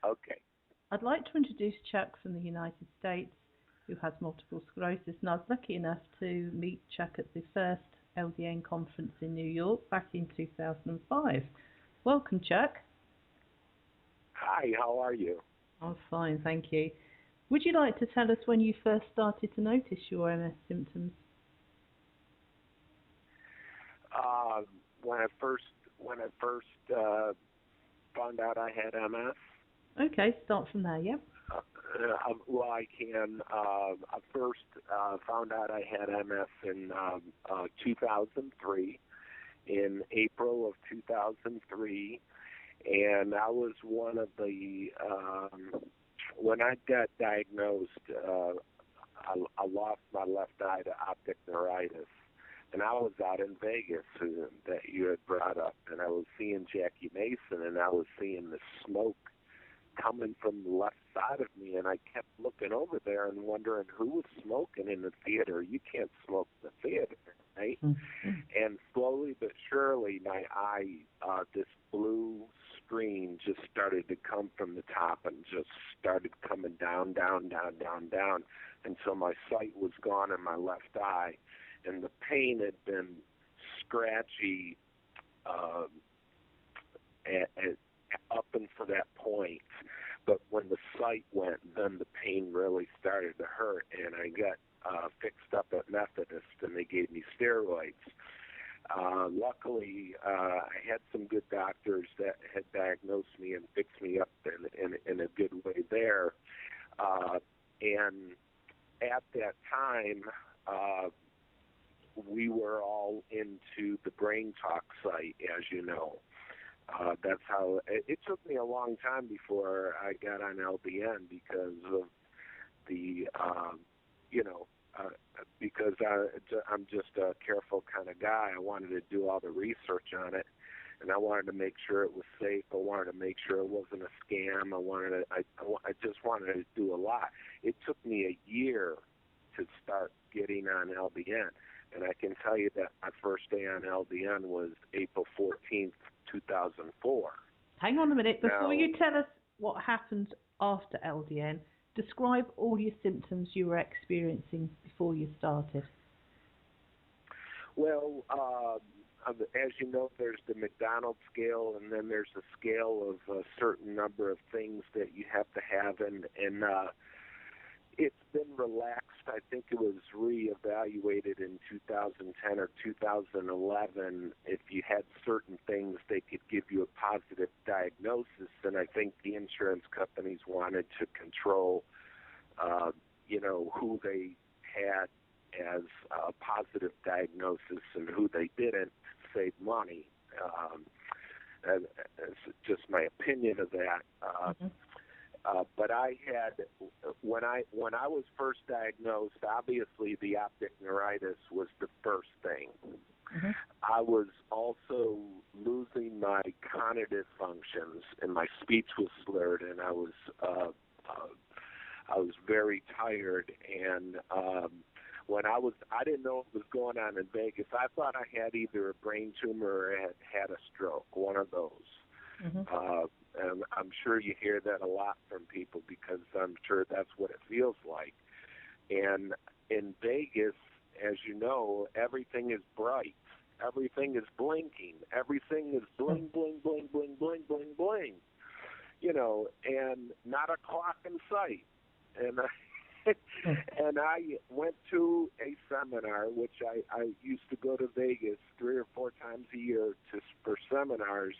Okay. I'd like to introduce Chuck from the United States, who has multiple sclerosis, and I was lucky enough to meet Chuck at the first LDN conference in New York back in 2005. Welcome, Chuck. Hi, how are you? I'm fine, thank you. Would you like to tell us when you first started to notice your MS symptoms? When I first found out I had MS. Okay, start from there, yep. Well, I can. I first found out I had MS in 2003, in April of 2003, and I was one of the. When I got diagnosed, I lost my left eye to optic neuritis. And I was out in Vegas that you had brought up, and I was seeing Jackie Mason, and I was seeing the smoke coming from the left side of me, and I kept looking over there and wondering who was smoking in the theater. You can't smoke in the theater, right? Mm-hmm. And slowly but surely, my eye, this blue screen just started to come from the top and just started coming down, down, down, down, down, until my sight was gone in my left eye. And the pain had been scratchy up until that point. But when the sight went, then the pain really started to hurt, and I got fixed up at Methodist, and they gave me steroids. Luckily, I had some good doctors that had diagnosed me and fixed me up in a good way there. And at that time, we were all into the Brain Talk site, as you know. That's how it took me a long time before I got on LDN because of the, because I'm just a careful kind of guy. I wanted to do all the research on it, and I wanted to make sure it was safe. I wanted to make sure it wasn't a scam. I just wanted to do a lot. It took me a year to start getting on LDN. And I can tell you that my first day on LDN was April 14th, 2004. Hang on a minute. Before you tell us what happened after LDN, describe all your symptoms you were experiencing before you started. Well, as you know, there's the McDonald scale, and then there's a scale of a certain number of things that you have to have, and it's been relaxed. I think it was reevaluated in 2010 or 2011. If you had certain things, they could give you a positive diagnosis, and I think the insurance companies wanted to control, who they had as a positive diagnosis and who they didn't, to save money. And it's just my opinion of that. But I had, when I was first diagnosed, obviously the optic neuritis was the first thing. Mm-hmm. I was also losing my cognitive functions, and my speech was slurred, and I was very tired. And when I didn't know what was going on in Vegas. I thought I had either a brain tumor or had a stroke, one of those. Mm-hmm. And I'm sure you hear that a lot from people because I'm sure that's what it feels like. And in Vegas, as you know, everything is bright. Everything is blinking. Everything is bling, bling, bling, bling, bling, bling, bling. And not a clock in sight. And and I went to a seminar, which I used to go to Vegas 3 or 4 times a year for seminars.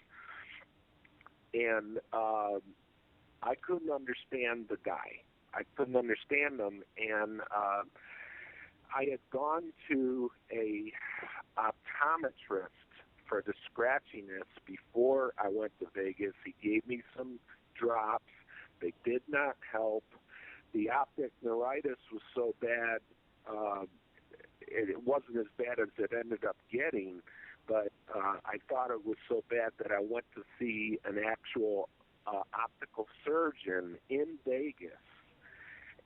And I couldn't understand the guy. I couldn't understand him. And I had gone to a optometrist for the scratchiness before I went to Vegas. He gave me some drops. They did not help. The optic neuritis was so bad. It wasn't as bad as it ended up getting. But I thought it was so bad that I went to see an actual optical surgeon in Vegas.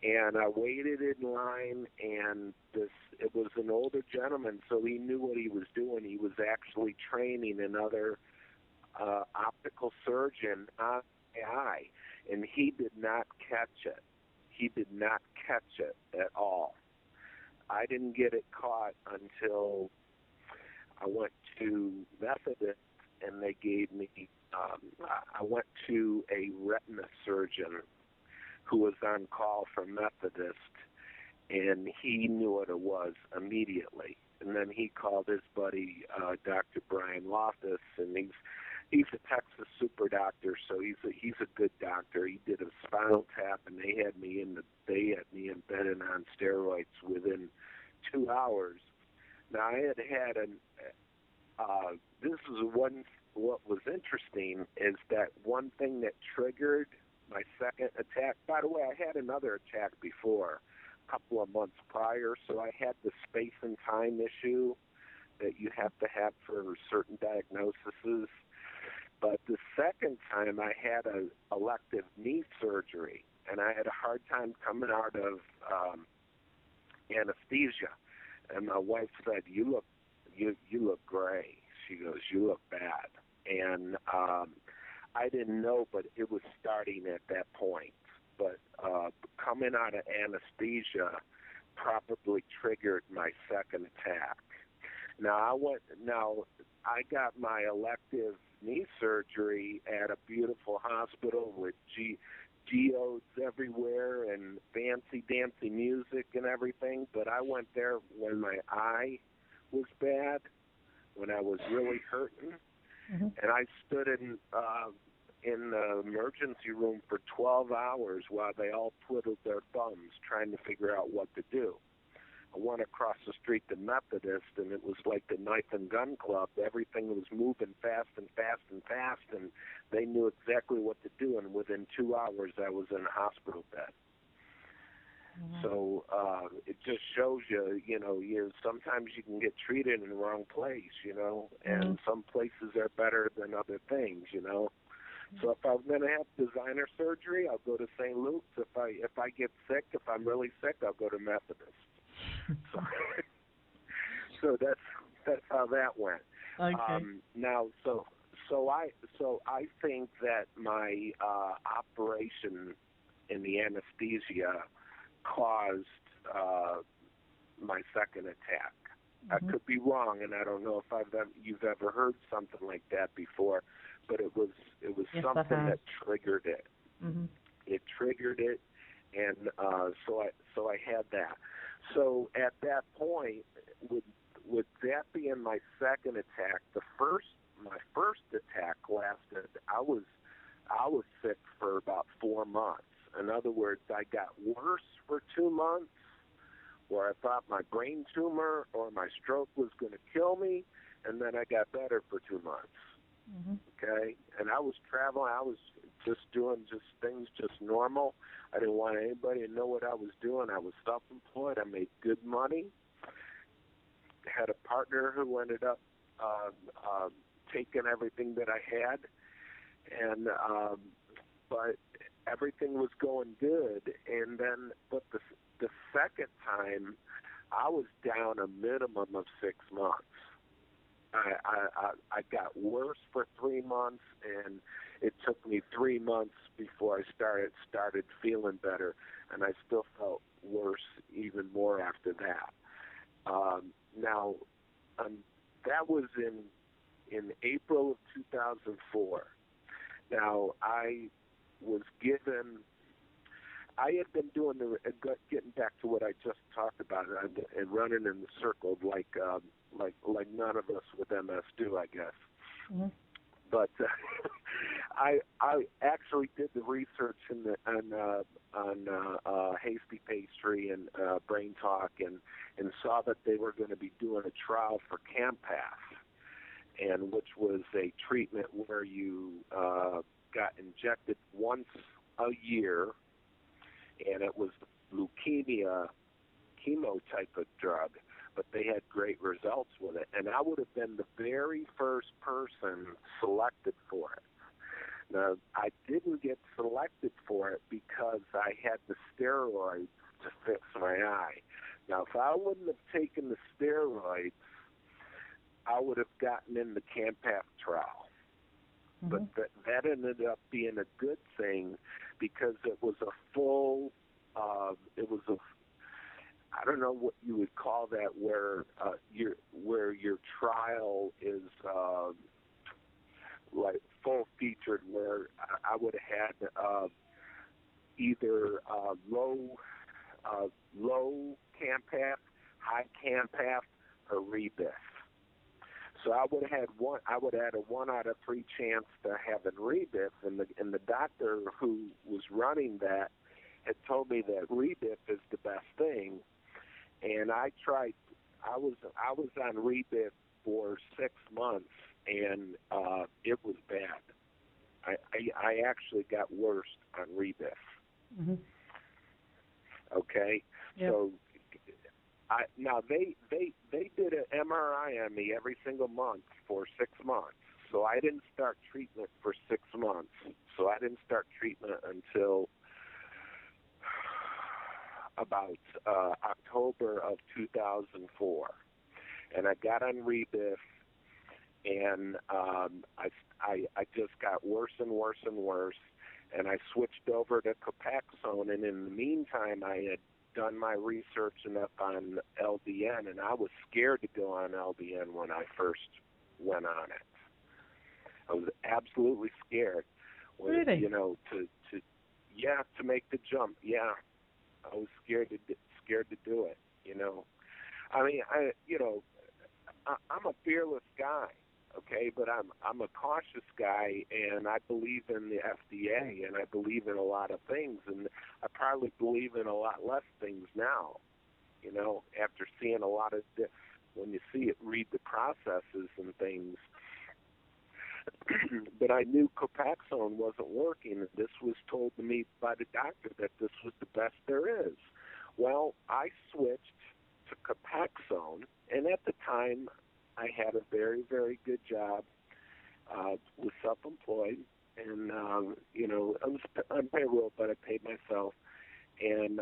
And I waited in line, and it was an older gentleman, so he knew what he was doing. He was actually training another optical surgeon on my eye. and he did not catch it. He did not catch it at all. I didn't get it caught until I went to Methodist, and they gave me, I went to a retina surgeon who was on call from Methodist, and he knew what it was immediately. And then he called his buddy, Dr. Brian Loftus, and he's a Texas super doctor, so he's a good doctor. He did a spinal tap, and they had me embedded on steroids within 2 hours. Now I had this is what was interesting is that one thing that triggered my second attack. By the way, I had another attack before, a couple of months prior, so I had the space and time issue that you have to have for certain diagnoses. But the second time I had an elective knee surgery, and I had a hard time coming out of anesthesia. And my wife said, "You look gray." She goes, "You look bad." And I didn't know, but it was starting at that point. But coming out of anesthesia probably triggered my second attack. Now I got my elective knee surgery at a beautiful hospital with geodes everywhere and fancy dancy music and everything. But I went there when my eye was bad, when I was really hurting, and I stood in the emergency room for 12 hours while they all twiddled their thumbs trying to figure out what to do. I went across the street to Methodist, and it was like the Knife and Gun Club. Everything was moving fast and fast and fast, and they knew exactly what to do, and within 2 hours I was in a hospital bed. So it just shows you, sometimes you can get treated in the wrong place, and some places are better than other things, So if I'm going to have designer surgery, I'll go to St. Luke's. If I get sick, if I'm really sick, I'll go to Methodist. So that's how that went. Okay. Now, so I think that my operation in the anesthesia caused my second attack. I could be wrong, and I don't know if you've ever heard something like that before, but it was yes, something that triggered it. It triggered it, and so I had that. So at that point, with that being my second attack, my first attack lasted. I was sick for about 4 months. In other words, I got worse for 2 months, where I thought my brain tumor or my stroke was going to kill me, and then I got better for 2 months. Okay, and I was traveling. I was just doing things normal. I didn't want anybody to know what I was doing. I was self-employed. I made good money. Had a partner who ended up taking everything that I had, and but everything was going good. And then, but the second time, I was down a minimum of 6 months. I got worse for 3 months, and it took me 3 months before I started feeling better, and I still felt worse even more after that. Now, that was in April of 2004. Now, I had been doing getting back to what I just talked about, and running in the circle like none of us with MS do, I guess. But I actually did the research on hasty pastry and brain talk, and saw that they were going to be doing a trial for Campath, and which was a treatment where you got injected once a year, and it was leukemia chemo type of drug, but they had great results with it. And I would have been the very first person selected for it. Now, I didn't get selected for it because I had the steroids to fix my eye. Now, if I wouldn't have taken the steroids, I would have gotten in the Campath trial. But that ended up being a good thing because it was a full, I don't know what you would call that, where your trial is like full featured, where I would have had either low campath, high campath, or rebif. So I would have had a 1 out of 3 chance to having rebif, and the doctor who was running that had told me that rebif is the best thing. And I was on rebif for 6 months, and it was bad. I actually got worse on rebif. Okay, yep. So now they did an MRI on me every single month for 6 months. So I didn't start treatment for 6 months. So I didn't start treatment until about October of 2004, and I got on rebif, and I just got worse and worse and worse, and I switched over to Copaxone, and in the meantime I had done my research enough on LDN, and I was scared to go on LDN when I first went on it. I was absolutely scared. Really? You know, to make the jump. Yeah, I was scared to do it. You know, I mean, I'm a fearless guy. Okay, but I'm a cautious guy, and I believe in the FDA, and I believe in a lot of things, and I probably believe in a lot less things now, you know, after seeing a lot of when you read the processes and things. But I knew Copaxone wasn't working, and this was told to me by the doctor that this was the best there is. Well, I switched to Copaxone, and at the time, I had a very, very good job, was self-employed, and, you know, I was on payroll, but I paid myself. And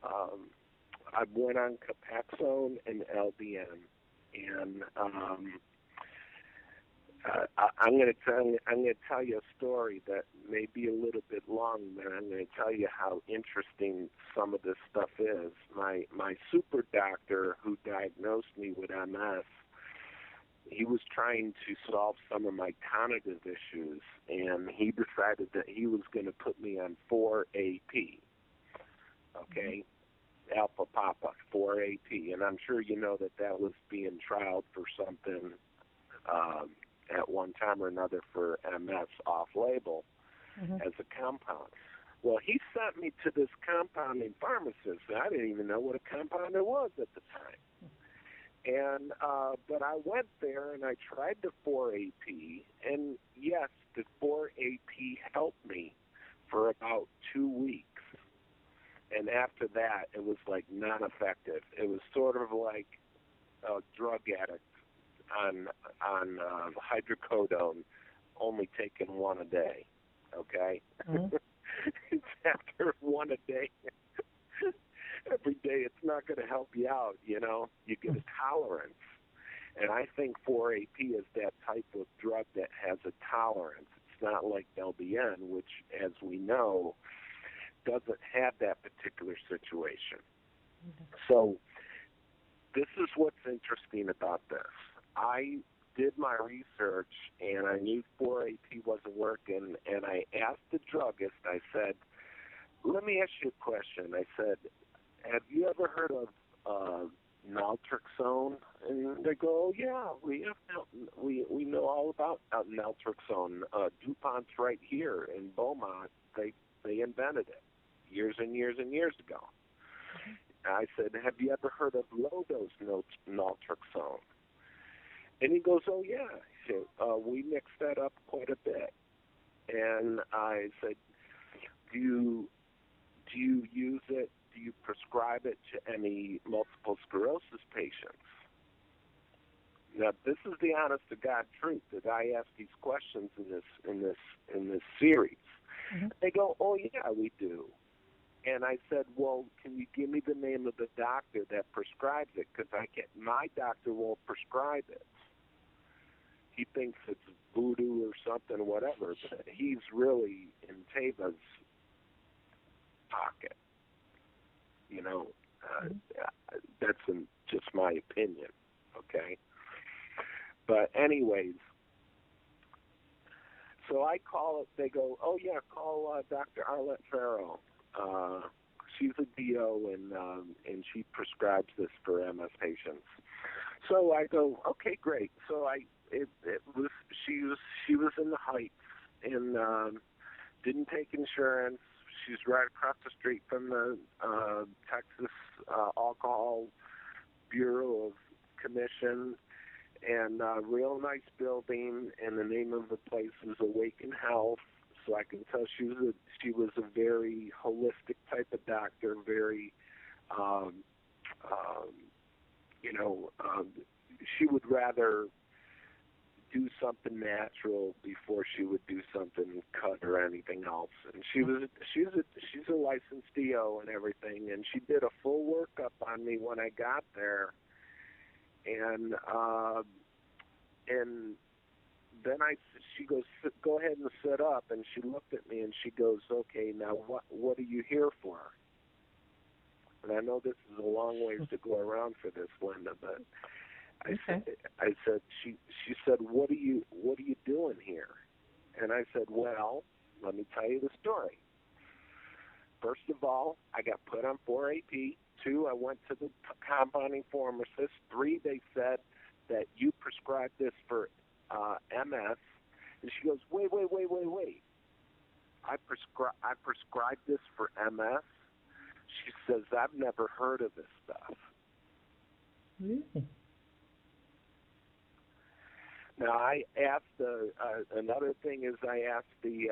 I went on Copaxone and LDN. And I'm going to tell you a story that may be a little bit long, but I'm going to tell you how interesting some of this stuff is. My super doctor who diagnosed me with MS, he was trying to solve some of my cognitive issues, and he decided that he was going to put me on 4AP, okay, Alpha Papa, 4AP, and I'm sure you know that was being trialed for something at one time or another for MS off-label as a compound. Well, he sent me to this compounding pharmacist, and I didn't even know what a compounder was at the time. And but I went there and I tried the 4AP, and yes, the 4AP helped me for about 2 weeks. And after that, it was like non-effective. It was sort of like a drug addict on hydrocodone, only taking one a day. Okay, it's after one a day. Every day, it's not going to help you out. You know, you get a tolerance, and I think 4AP is that type of drug that has a tolerance. It's not like LDN, which, as we know, doesn't have that particular situation. So this is what's interesting about this. I did my research, and I knew 4AP wasn't working, and I asked the druggist, I said, let me ask you a question. I said, have you ever heard of naltrexone? And they go, oh, yeah, we know all about naltrexone. DuPont's right here in Beaumont. They invented it years and years and years ago. I said, have you ever heard of Low Dose Naltrexone? And he goes, oh, yeah. He said, we mix that up quite a bit. And I said, do you use it? Do you prescribe it to any multiple sclerosis patients? Now, this is the honest to God truth that I ask these questions in this series. They go, oh, yeah, we do. And I said, well, can you give me the name of the doctor that prescribes it? Because my doctor won't prescribe it. he thinks it's voodoo or something, whatever, but he's really in Teva's pocket. You know, that's just my opinion, okay? But anyways, so I call it, they go, oh yeah, call Dr. Arlette Farrow. She's a DO, and she prescribes this for MS patients. So I go, okay, great. So she was in the Heights and didn't take insurance. She's right across the street from the Texas Alcohol Bureau of Commission, and real nice building. And the name of the place was Awaken Health. So I can tell she was a very holistic type of doctor, very she would rather do something natural before she would do something cut or anything else. And she's a licensed DO and everything, and she did a full workup on me when I got there, and then she goes, go ahead and sit up, and she looked at me and she goes, okay, now what are you here for? And I know this is a long ways to go around for this, Linda, but I said, she said, what are you doing here? And I said, well, let me tell you the story. First of all, I got put on 4-AP. 2, I went to the compounding pharmacist. 3, they said that you prescribed this for MS. And she goes, wait. I prescribed this for MS? She says, I've never heard of this stuff. Really? Now, I asked, another thing is I asked the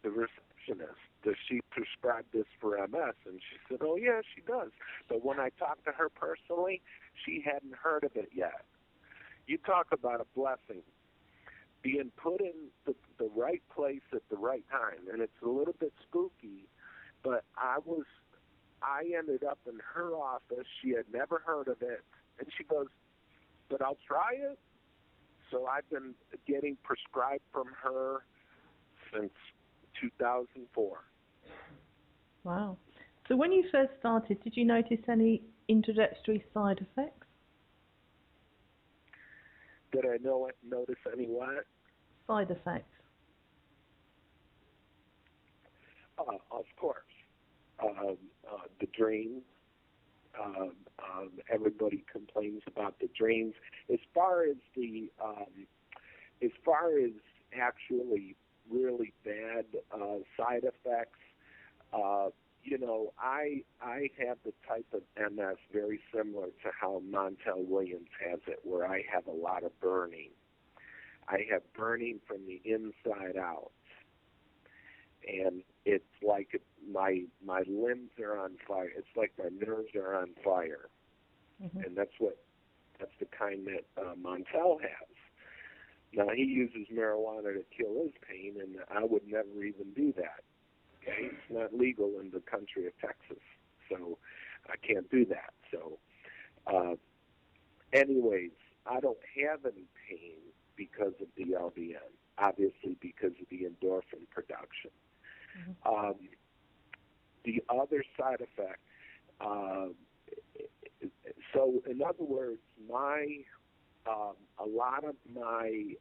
receptionist, does she prescribe this for MS? And she said, oh, yeah, she does. But when I talked to her personally, she hadn't heard of it yet. You talk about a blessing, being put in the right place at the right time. And it's a little bit spooky, but I ended up in her office. She had never heard of it. And she goes, but I'll try it. So I've been getting prescribed from her since 2004. Wow. So when you first started, did you notice any introductory side effects? Did I notice any what? Side effects. Of course. The drains. Everybody complains about the drains. As far as actually really bad side effects, I have the type of MS very similar to how Montel Williams has it, where I have a lot of burning. I have burning from the inside out. And it's like my limbs are on fire. It's like my nerves are on fire. Mm-hmm. And that's the kind that Montel has. Now, he uses marijuana to kill his pain, and I would never even do that. Okay? It's not legal in the country of Texas, so I can't do that. So, anyways, I don't have any pain because of the LDN, obviously because of the endorphin production. Mm-hmm. The other side effect, so in other words, a lot of my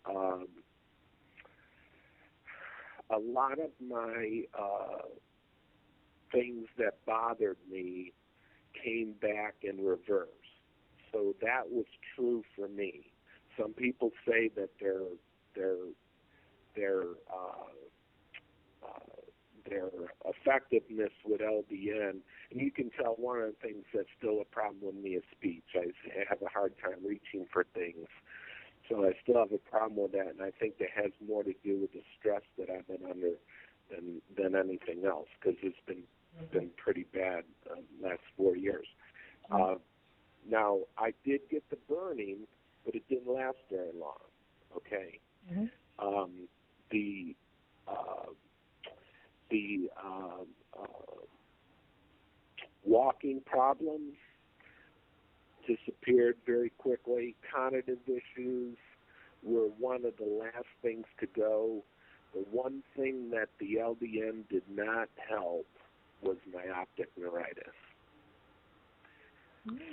things that bothered me came back in reverse. So that was true for me. Some people say that their effectiveness with LDN, and you can tell one of the things that's still a problem with me is speech. I have a hard time reaching for things, so I still have a problem with that, and I think that has more to do with the stress that I've been under than anything else, because it's been pretty bad the last 4 years. Now, I did get the burning, but it didn't last very long, okay? Mm-hmm. The walking problems disappeared very quickly. Cognitive issues, were one of the last things to go. The one thing that the LDN did not help was my optic neuritis.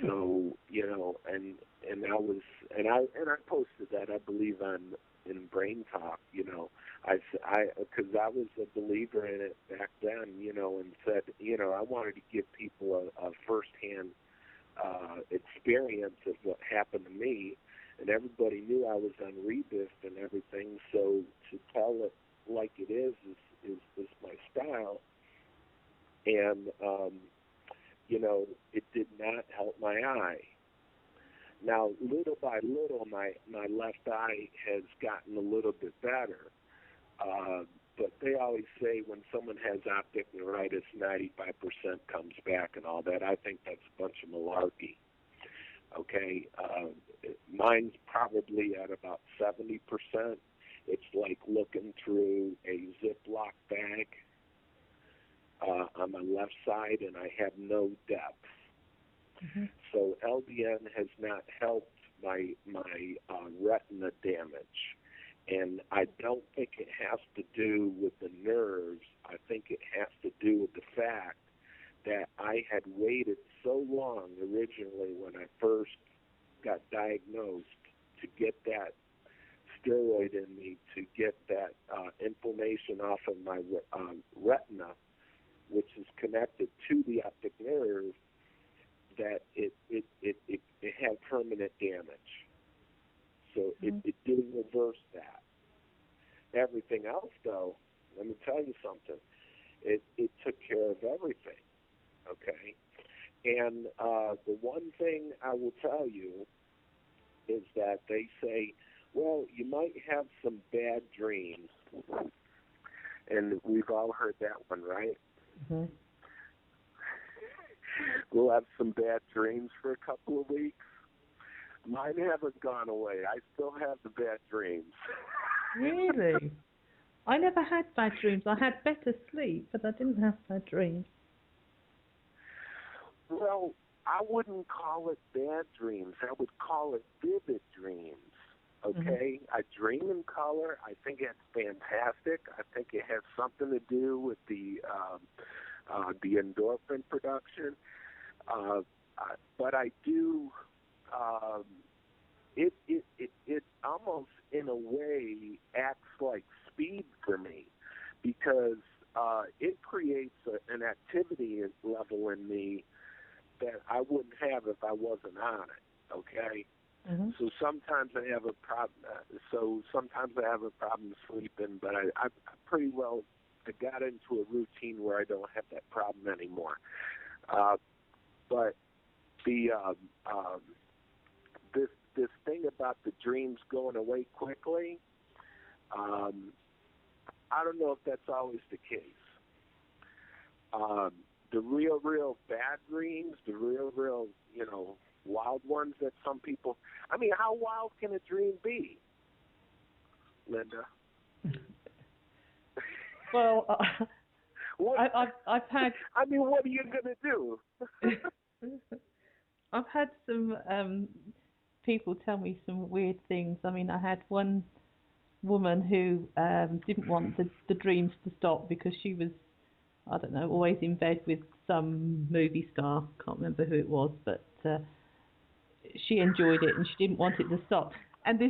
So, you know, and I posted that, I believe, in Brain Talk, you know, because I was a believer in it back then, you know, and said, you know, I wanted to give people a firsthand experience of what happened to me, and everybody knew I was on Rebif and everything, so to tell it like it is my style, and you know, it did not help my eye. Now, little by little, my left eye has gotten a little bit better. But they always say when someone has optic neuritis, 95% comes back and all that. I think that's a bunch of malarkey. Okay? Mine's probably at about 70%. It's like looking through a Ziploc bag on my left side, and I have no depth. Mm-hmm. So LDN has not helped my retina damage, and I don't think it has to do with the nerves. I think it has to do with the fact that I had waited so long originally when I first got diagnosed to get that steroid in me, to get that inflammation off of my retina, which is connected to the optic nerve, that it had permanent damage. So it didn't reverse that. Everything else, though, let me tell you something, it took care of everything, okay? And the one thing I will tell you is that they say, well, you might have some bad dreams. And we've all heard that one, right? Mm-hmm. We'll have some bad dreams for a couple of weeks. Mine haven't gone away. I still have the bad dreams. Really? I never had bad dreams. I had better sleep, but I didn't have bad dreams. Well, I wouldn't call it bad dreams. I would call it vivid dreams. Okay? Mm-hmm. I dream in color. I think it's fantastic. I think it has something to do with the endorphin production. But I do, it almost in a way acts like speed for me, because it creates an activity level in me that I wouldn't have if I wasn't on it, okay? Mm-hmm. So sometimes I have a problem sleeping, but I pretty well, I got into a routine where I don't have that problem anymore. But the this thing about the dreams going away quickly, I don't know if that's always the case. The real bad dreams, the real, you know, wild ones that some people, I mean, how wild can a dream be, Linda? Well, I've had... I mean, what are you going to do? I've had some people tell me some weird things. I mean, I had one woman who didn't want the dreams to stop because she was, I don't know, always in bed with some movie star. Can't remember who it was, but she enjoyed it and she didn't want it to stop. And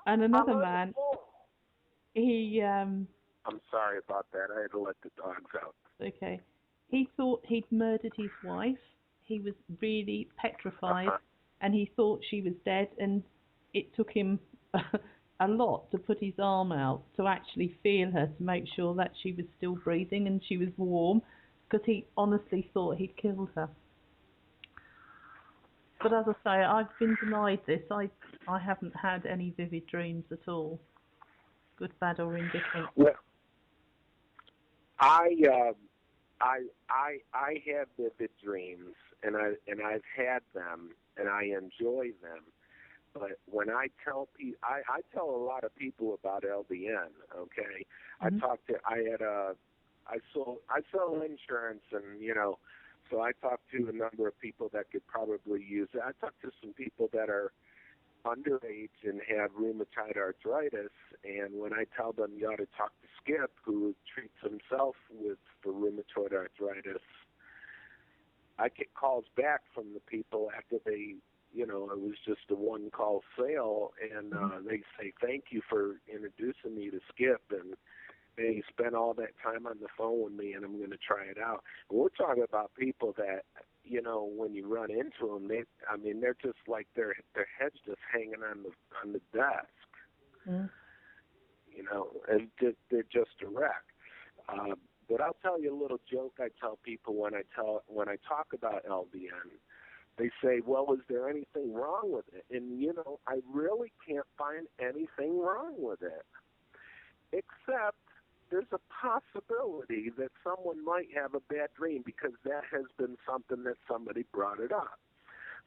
another man, he... I'm sorry about that. I had to let the dogs out. Okay. He thought he'd murdered his wife. He was really petrified, and he thought she was dead, and it took him a lot to put his arm out to actually feel her, to make sure that she was still breathing and she was warm, because he honestly thought he'd killed her. But as I say, I've been denied this. I haven't had any vivid dreams at all, good, bad, or indifferent. Well, I have vivid dreams, and I've had them, and I enjoy them. But when I tell people, I tell a lot of people about LDN. Okay, mm-hmm. I sell insurance, and you know, so I talked to a number of people that could probably use it. I talked to some people that are underage and had rheumatoid arthritis, and when I tell them you ought to talk to Skip, who treats himself for rheumatoid arthritis, I get calls back from the people after they, it was just a one-call sale, and they say, thank you for introducing me to Skip, and they spent all that time on the phone with me, and I'm going to try it out. And we're talking about people that, when you run into them, they're just like their head's just hanging on the desk, and they're just a wreck. But I'll tell you a little joke I tell people when I talk about LDN. They say, well, is there anything wrong with it? And, I really can't find anything wrong with it, except there's a possibility that someone might have a bad dream because that has been something that somebody brought it up.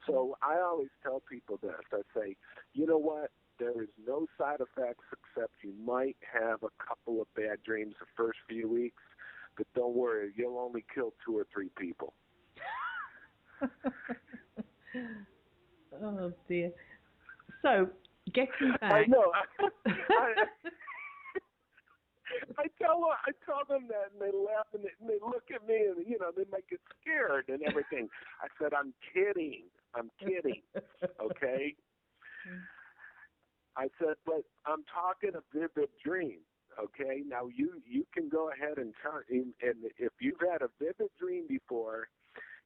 So I always tell people this. I say, you know what? There is no side effects except you might have a couple of bad dreams the first few weeks, but don't worry, you'll only kill 2 or 3 people. Oh, dear. So, getting back... I know. I tell them that, and they laugh, and they look at me, and, they might get scared and everything. I said, I'm kidding, okay? I said, but I'm talking a vivid dream, okay? Now, you can go ahead and if you've had a vivid dream before,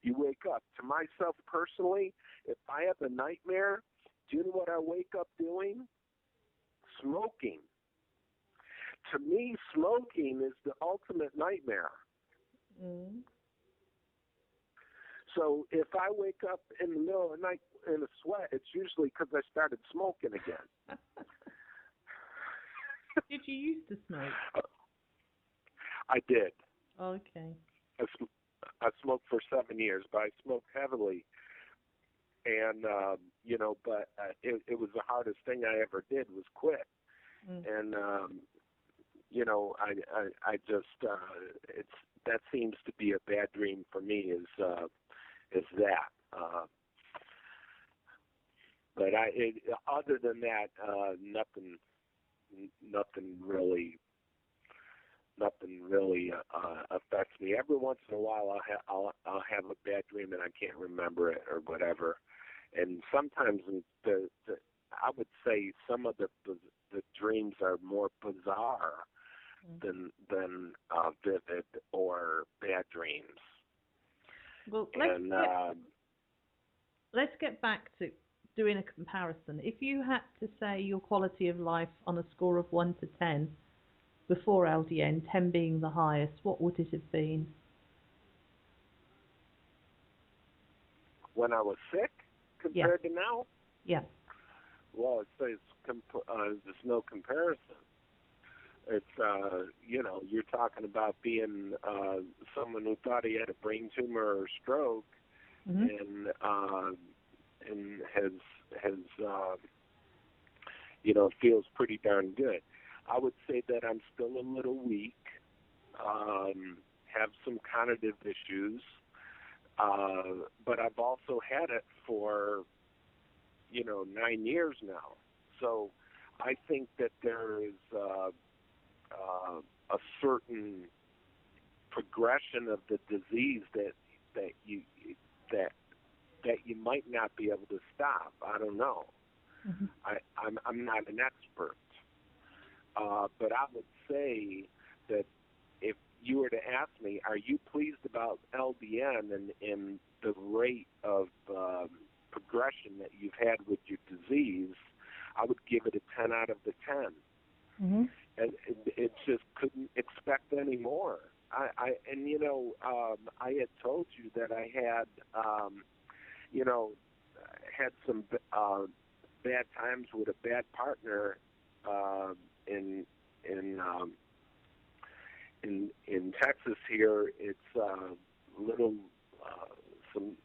you wake up. To myself personally, if I have a nightmare, do you know what I wake up doing? Smoking. To me, smoking is the ultimate nightmare. Mm. So if I wake up in the middle of the night in a sweat, it's usually because I started smoking again. Did you used to smoke? I did. Okay. I smoked for 7 years, but I smoked heavily. And, but it was the hardest thing I ever did was quit. Mm. And, I just, that seems to be a bad dream for me is that. But other than that, nothing really affects me. Every once in a while, I'll have a bad dream and I can't remember it or whatever. And sometimes I would say some of the dreams are more bizarre than vivid or bad dreams. Well, let's get back to doing a comparison. If you had to say your quality of life on a score of 1 to 10 before LDN, 10 being the highest, what would it have been? When I was sick compared to now? Yeah. Well, there's no comparison. It's, you're talking about being someone who thought he had a brain tumor or stroke, and has feels pretty darn good. I would say that I'm still a little weak, have some cognitive issues, but I've also had it for, 9 years now. So I think that there is a certain progression of the disease that you might not be able to stop. I don't know. Mm-hmm. I'm not an expert, but I would say that if you were to ask me, are you pleased about LDN and the rate of progression that you've had with your disease, I would give it a 10 out of the 10. Mm-hmm. And it just couldn't expect any more. I had told you that I had, had some bad times with a bad partner in Texas here. It's some